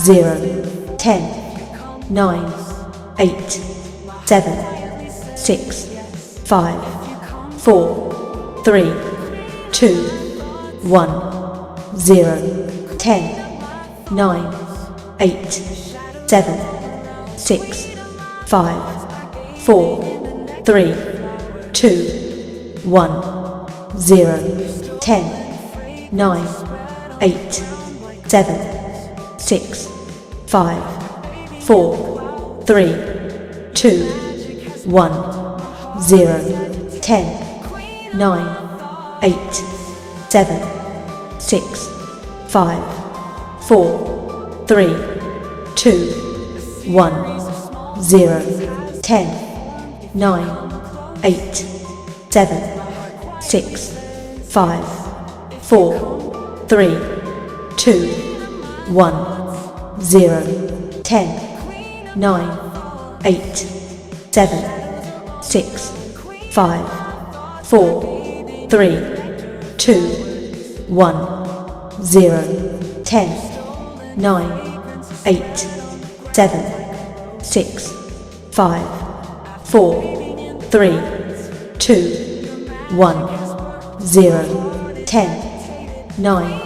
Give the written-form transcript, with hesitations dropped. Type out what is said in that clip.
0, 10, 9, 8, 7, 6, 5, 4, 3, 2, 1, 0, 10, 9, 8, 7, 6, 5, 4, 3, 2, 1, 0, 10, 9, 8, 7, 6, 5, 4, 3, 2, 1, 0, 10, 9, 8, 7, 6, 5, 4, 3, 2, 1, 0, 10, 9, 8, 7, 6, 5, 4, 3, 2, 1, 0, 10, 9, 8, 7, 6, 5, 4, 3, 2, 1, 0, 10, 9, 8, 7, 6, 5, 4, 3, 2, 1, 0, 10, 9,